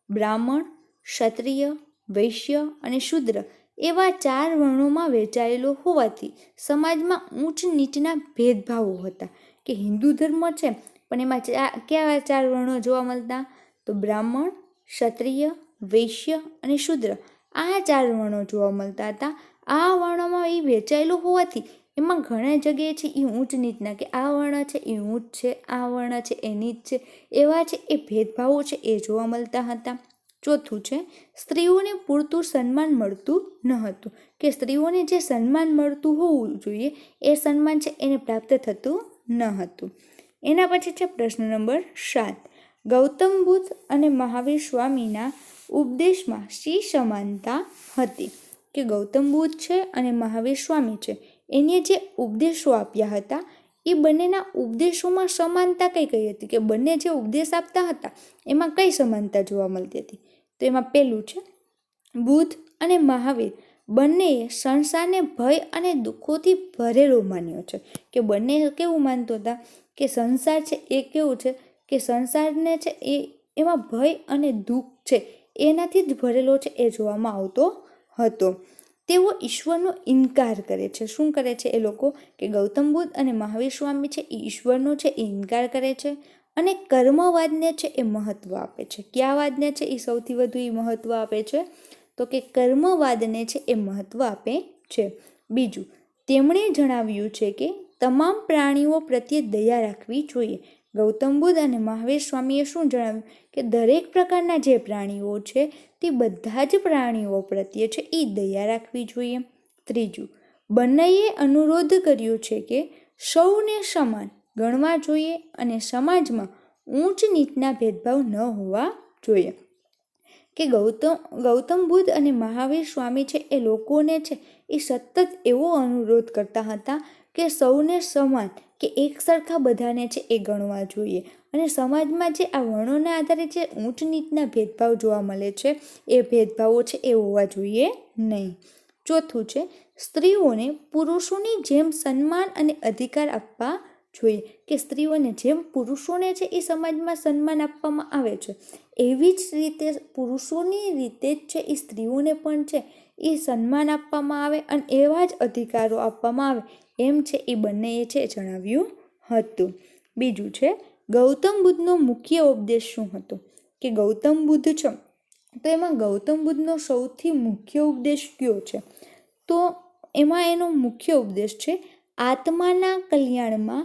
બ્રાહ્મણ, ક્ષત્રિય, વૈશ્ય અને શૂદ્ર એવા 4 વર્ણોમાં વહેંચાયેલો હોવાથી સમાજમાં ઊંચ નીચના ભેદભાવો હતા. કે હિન્દુ ધર્મ છે પણ એમાં કેવા 4 વર્ણો જોવા મળતા? તો બ્રાહ્મણ, ક્ષત્રિય, વૈશ્ય અને શૂદ્ર, આ 4 વર્ણો જોવા મળતા હતા. આ વર્ણોમાં એ વહેંચાયેલો હોવાથી એમાં ઘણા જગ્યાએ છે એ ઊંચ નીચના, કે આ વર્ણ છે એ ઊંચ છે, આ વર્ણ છે એ નીચ છે, એવા છે એ ભેદભાવો છે એ જોવા મળતા હતા. ચોથું છે સ્ત્રીઓને પૂરતું સન્માન મળતું ન હતું, કે સ્ત્રીઓને જે સન્માન મળતું હોવું જોઈએ એ સન્માન છે એને પ્રાપ્ત થતું ન હતું. એના પછી છે પ્રશ્ન નંબર 7. ગૌતમ બુદ્ધ અને મહાવીર સ્વામીના ઉપદેશમાં શી સમાનતા હતી? કે ગૌતમ બુદ્ધ છે અને મહાવીર સ્વામી છે એને જે ઉપદેશો આપ્યા હતા એ બંનેના ઉપદેશોમાં સમાનતા કઈ કઈ હતી? કે બંને જે ઉપદેશ આપતા હતા એમાં કઈ સમાનતા જોવા મળતી હતી? તો એમાં પહેલું છે બુદ્ધ અને મહાવીર બંનેએ સંસારને ભય અને દુઃખોથી ભરેલો માન્યો છે. કે બંને કેવું માનતો હતા? કે સંસાર છે એ કેવું છે? કે સંસારને છે એમાં ભય અને દુઃખ છે એનાથી જ ભરેલો છે એ જોવામાં આવતો હતો. તેઓ ઈશ્વરનો ઇનકાર કરે છે. શું કરે છે એ લોકો? કે ગૌતમ બુદ્ધ અને મહાવીર સ્વામી છે એ ઈશ્વરનો છે એ ઇનકાર કરે છે અને કર્મવાદને છે એ મહત્વ આપે છે. કયા વાદને છે એ સૌથી વધુ એ મહત્વ આપે છે? તો કે કર્મવાદને છે એ મહત્વ આપે છે. બીજું, તેમણે જણાવ્યું છે કે તમામ પ્રાણીઓ પ્રત્યે દયા રાખવી જોઈએ. ગૌતમ બુદ્ધ અને મહાવીર સ્વામીએ શું જણાવ્યું? કે દરેક પ્રકારના જે પ્રાણીઓ છે તે બધા જ પ્રાણીઓ પ્રત્યે છે એ દયા રાખવી જોઈએ. ત્રીજું, બંનેએ અનુરોધ કર્યો છે કે સૌને સમાન ગણવા જોઈએ અને સમાજમાં ઊંચ નીચના ભેદભાવ ન હોવા જોઈએ. કે ગૌતમ બુદ્ધ અને મહાવીર સ્વામી છે એ લોકોને છે એ સતત એવો અનુરોધ કરતા હતા કે સૌને સમાન, કે એક સરખા બધાને છે એ ગણવા જોઈએ અને સમાજમાં જે આ વર્ણોના આધારે જે ઊંચ નીચના ભેદભાવ જોવા મળે છે એ ભેદભાવો છે એ હોવા જોઈએ નહીં. ચોથું છે સ્ત્રીઓને પુરુષોની જેમ સન્માન અને અધિકાર આપવા જોઈએ. કે સ્ત્રીઓને જેમ પુરુષોને છે એ સમાજમાં સન્માન આપવામાં આવે છે એવી જ રીતે પુરુષોની રીતે જ છે એ સ્ત્રીઓને પણ છે એ સન્માન આપવામાં આવે અને એવા જ અધિકારો આપવામાં આવે એમ છે એ બંનેએ છે જણાવ્યું હતું. બીજું છે ગૌતમ બુદ્ધનો મુખ્ય ઉપદેશ શું હતો? કે ગૌતમ બુદ્ધ છે તો એમાં ગૌતમ બુદ્ધનો સૌથી મુખ્ય ઉપદેશ કયો છે? તો એમાં એનો મુખ્ય ઉપદેશ છે આત્માના કલ્યાણમાં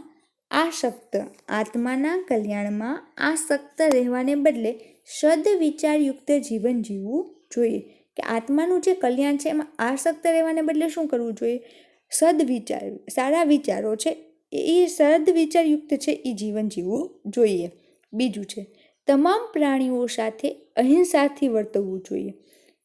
આસક્ત રહેવાને બદલે સદવિચારયુક્ત જીવન જીવવું જોઈએ. કે આત્માનું જે કલ્યાણ છે એમાં આસક્ત રહેવાને બદલે શું કરવું જોઈએ? સદવિચાર, સારા વિચારો છે એ સદવિચારયુક્ત છે એ જીવન જીવવું જોઈએ. બીજું છે તમામ પ્રાણીઓ સાથે અહિંસાથી વર્તવું જોઈએ.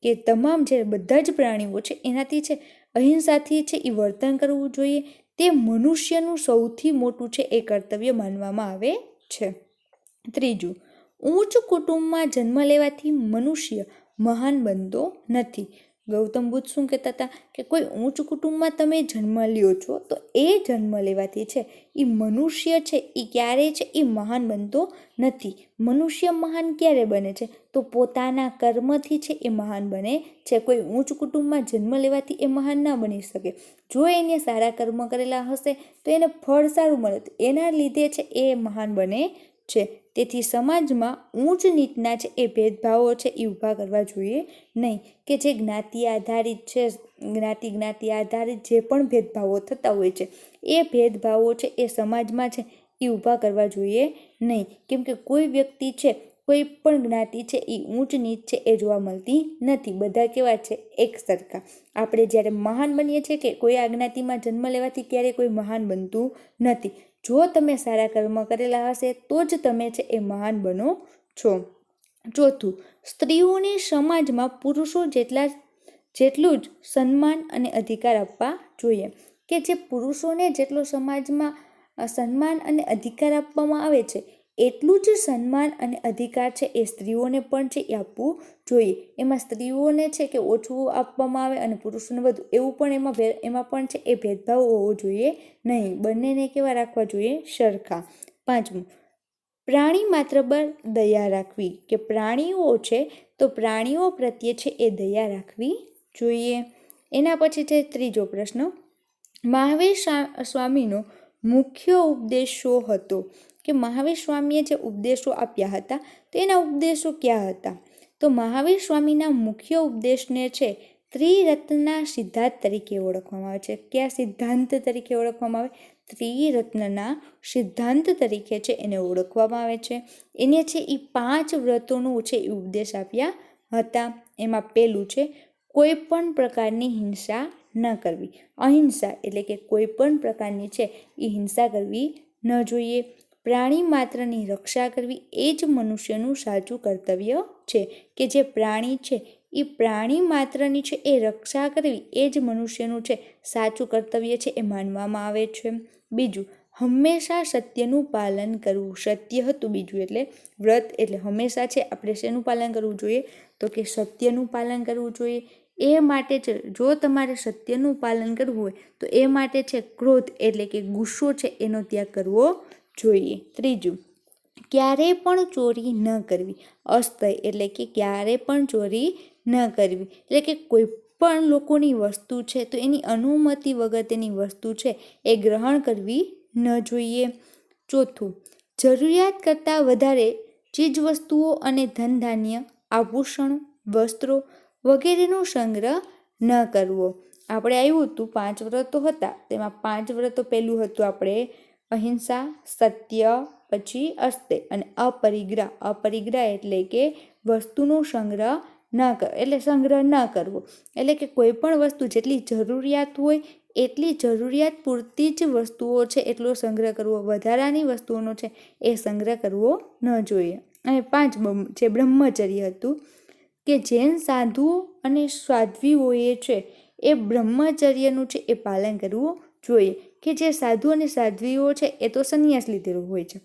કે તમામ જે બધા જ પ્રાણીઓ છે એનાથી છે અહિંસાથી છે એ વર્તન કરવું જોઈએ. તે મનુષ્યનું સૌથી મોટું છે એ કર્તવ્ય માનવામાં આવે છે. ત્રીજું, ઊંચ કુટુંબમાં જન્મ લેવાથી મનુષ્ય મહાન બનતો નથી. ગૌતમ બુદ્ધ શું કહેતા હતા કે કોઈ ઊંચ કુટુંબમાં તમે જન્મ લ્યો છો તો એ જન્મ લેવાથી છે એ મનુષ્ય છે એ ક્યારે છે એ મહાન બનતો નથી. મનુષ્ય મહાન ક્યારે બને છે તો પોતાના કર્મથી છે એ મહાન બને છે. કોઈ ઊંચ કુટુંબમાં જન્મ લેવાથી એ મહાન ના બની શકે. જો એને સારા કર્મ કરેલા હશે તો એને ફળ સારું મળે, એના લીધે છે એ મહાન બને છે. તેથી સમાજમાં ઊંચ નીચના છે એ ભેદભાવો છે એ ઊભા કરવા જોઈએ નહીં. કે જે જ્ઞાતિ આધારિત છે, જ્ઞાતિ આધારિત જે પણ ભેદભાવો થતા હોય છે એ ભેદભાવો છે એ સમાજમાં છે એ ઊભા કરવા જોઈએ નહીં. કેમ કે કોઈ વ્યક્તિ છે, કોઈ પણ જ્ઞાતિ છે એ ઊંચ નીચ છે એ જોવા મળતી નથી. બધા કેવા છે? એક સરખા. આપણે જ્યારે મહાન બનીએ છીએ કે કોઈ આ જ્ઞાતિમાં જન્મ લેવાથી ક્યારેય કોઈ મહાન બનતું નથી. જો તમે સારા કર્મ કરેલા હશે તો જ તમે છે એ મહાન બનો છો. ચોથું, સ્ત્રીઓને સમાજમાં પુરુષો જેટલું જ સન્માન અને અધિકાર આપવા જોઈએ. કે જે પુરુષોને જેટલો સમાજમાં સન્માન અને અધિકાર આપવામાં આવે છે એટલું જ સન્માન અને અધિકાર છે એ સ્ત્રીઓને પણ છે એ આપવું જોઈએ. એમાં સ્ત્રીઓને છે કે ઓછું આપવામાં આવે અને પુરુષોને વધુ, એવું પણ એમાં પણ છે એ ભેદભાવ હોવો જોઈએ નહીં. બંનેને કેવા રાખવા જોઈએ? સરખા. પાંચમું, પ્રાણી માત્ર પર દયા રાખવી. કે પ્રાણીઓ છે તો પ્રાણીઓ પ્રત્યે છે એ દયા રાખવી જોઈએ. એના પછી છે ત્રીજો પ્રશ્ન, મહાવીર સ્વામીનો મુખ્ય ઉપદેશ શું હતો? કે મહાવીર સ્વામીએ જે ઉપદેશો આપ્યા હતા તો એના ઉપદેશો ક્યાં હતા? તો મહાવીર સ્વામીના મુખ્ય ઉપદેશને છે ત્રિરત્નના સિદ્ધાંત તરીકે ઓળખવામાં આવે છે. કયા સિદ્ધાંત તરીકે ઓળખવામાં આવે? ત્રિરત્નના સિદ્ધાંત તરીકે છે એને ઓળખવામાં આવે છે. એને છે એ 5 વ્રતોનું છે એ ઉપદેશ આપ્યા હતા. એમાં પહેલું છે કોઈ પણ પ્રકારની હિંસા ન કરવી. અહિંસા એટલે કે કોઈ પણ પ્રકારની છે એ હિંસા કરવી ન જોઈએ. પ્રાણી માત્રની રક્ષા કરવી એ જ મનુષ્યનું સાચું કર્તવ્ય છે. કે જે પ્રાણી છે એ પ્રાણી માત્રની છે એ રક્ષા કરવી એ જ મનુષ્યનું છે સાચું કર્તવ્ય છે એ માનવામાં આવે છે. બીજું, હંમેશા સત્યનું પાલન કરવું. સત્ય હતું બીજું, એટલે વ્રત એટલે હંમેશા છે આપણે શેનું પાલન કરવું જોઈએ? તો કે સત્યનું પાલન કરવું જોઈએ. એ માટે છે જો તમારે સત્યનું પાલન કરવું હોય તો એ માટે છે ક્રોધ એટલે કે ગુસ્સો છે એનો ત્યાગ કરવો જોઈએ. ત્રીજું, ક્યારેય પણ ચોરી ન કરવી. અસ્તય એટલે કે ક્યારે પણ ચોરી ન કરવી. એટલે કે કોઈ પણ લોકોની વસ્તુ છે તો એની અનુમતિ વગર તેની વસ્તુ છે એ ગ્રહણ કરવી ન જોઈએ. ચોથું, જરૂરિયાત કરતાં વધારે ચીજ વસ્તુઓ અને ધન ધાન્ય, આભૂષણો, વસ્ત્રો વગેરેનો સંગ્રહ ન કરવો. આપણે આવ્યું હતું 5 વ્રતો હતા, તેમાં 5 વ્રતો પહેલું હતું આપણે અહિંસા, સત્ય, પછી અસ્તેય અને અપરિગ્રહ. અપરિગ્રહ એટલે કે વસ્તુનો સંગ્રહ ન કરવો. એટલે કે કોઈ પણ વસ્તુ જેટલી જરૂરિયાત હોય એટલી જરૂરિયાત પૂરતી જ વસ્તુઓ છે એટલો સંગ્રહ કરવો. વધારાની વસ્તુઓનો છે એ સંગ્રહ કરવો ન જોઈએ. અને 5 જે બ્રહ્મચર્ય હતું કે જૈન સાધુઓ અને સાધ્વીઓએ છે એ બ્રહ્મચર્યનું છે એ પાલન કરવું જોઈએ. કે જે સાધુ અને સાધ્વીઓ છે એ તો સંન્યાસ લીધેલો હોય છે,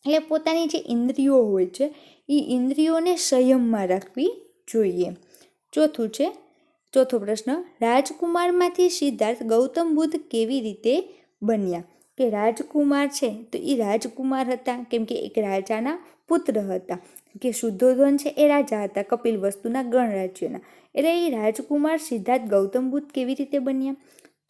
એટલે પોતાની જે ઇન્દ્રિયો હોય છે એ ઇન્દ્રિયોને સંયમમાં રાખવી જોઈએ. ચોથો પ્રશ્ન, રાજકુમારમાંથી સિદ્ધાર્થ ગૌતમ બુદ્ધ કેવી રીતે બન્યા? કે રાજકુમાર છે તો એ રાજકુમાર હતા કેમ કે એક રાજાના પુત્ર હતા. કે શુદ્ધોધન છે એ રાજા હતા કપિલવસ્તુના ગણરાજ્યના. એટલે એ રાજકુમાર સિદ્ધાર્થ ગૌતમ બુદ્ધ કેવી રીતે બન્યા?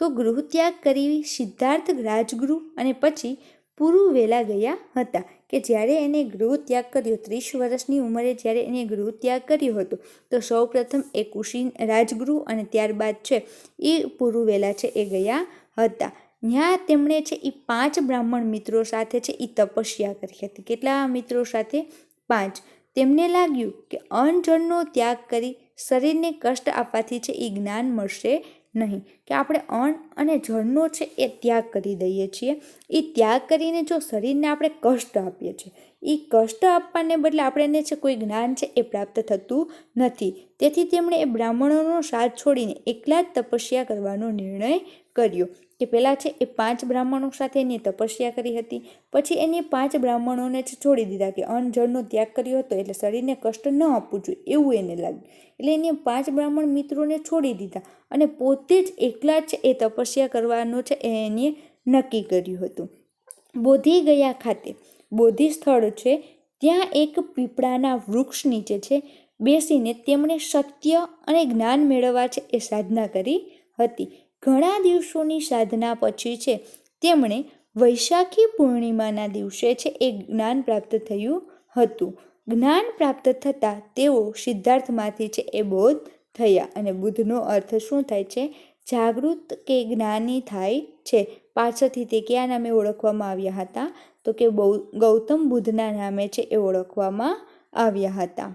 તો ગૃહત્યાગ કરી સિદ્ધાર્થ રાજગૃહ અને પછી પુરુવેલા ગયા હતા. કે જ્યારે એને ગૃહત્યાગ કર્યો, 30 વર્ષની ઉંમરે જ્યારે એને ગૃહત્યાગ કર્યો હતો તો સૌપ્રથમ એ કુશી રાજગૃહ અને ત્યારબાદ છે એ પુરુવેલા છે એ ગયા હતા. ત્યાં તેમણે છે એ 5 બ્રાહ્મણ મિત્રો સાથે છે એ તપસ્યા કરી હતી. કેટલા મિત્રો સાથે? 5. તેમને લાગ્યું કે અન્નજળનો ત્યાગ કરી શરીરને કષ્ટ આપવાથી છે એ જ્ઞાન મળશે નહીં. કે આપણે અન્ન અને જળનો છે એ ત્યાગ કરી દઈએ છીએ. એ ત્યાગ કરીને જો શરીરને આપણે કષ્ટ આપીએ છીએ એ કષ્ટ આપવાને બદલે આપણને છે કોઈ જ્ઞાન છે એ પ્રાપ્ત થતું નથી. તેથી તેમણે એ બ્રાહ્મણોનો સાથ છોડીને એકલા જ તપસ્યા કરવાનો નિર્ણય કર્યો. કે પહેલાં છે એ 5 બ્રાહ્મણો સાથે એની તપસ્યા કરી હતી, પછી એની 5 બ્રાહ્મણોને જ છોડી દીધા કે અન્ન જળનો ત્યાગ કર્યો હતો એટલે શરીરને કષ્ટ ન આપવું જોઈએ એવું એને લાગ્યું. એટલે એને 5 બ્રાહ્મણ મિત્રોને છોડી દીધા અને પોતે જ એકલા જ એ તપસ્યા કરવાનો છે એને નક્કી કર્યું હતું. બોધિ ગયા ખાતે બોધિ સ્થળ છે ત્યાં એક પીપળાના વૃક્ષ નીચે છે બેસીને તેમણે સત્ય અને જ્ઞાન મેળવવા છે એ સાધના કરી હતી. ઘણા દિવસોની સાધના પછી છે તેમણે વૈશાખી પૂર્ણિમાના દિવસે છે એ જ્ઞાન પ્રાપ્ત થયું હતું. જ્ઞાન પ્રાપ્ત થતાં તેઓ સિદ્ધાર્થમાંથી છે એ બોધ થયા. અને બુદ્ધનો અર્થ શું થાય છે? જાગૃત કે જ્ઞાની થાય છે. પાછળથી તે કયા નામે ઓળખવામાં આવ્યા હતા? તો કે ગૌતમ બુદ્ધના નામે છે એ ઓળખવામાં આવ્યા હતા.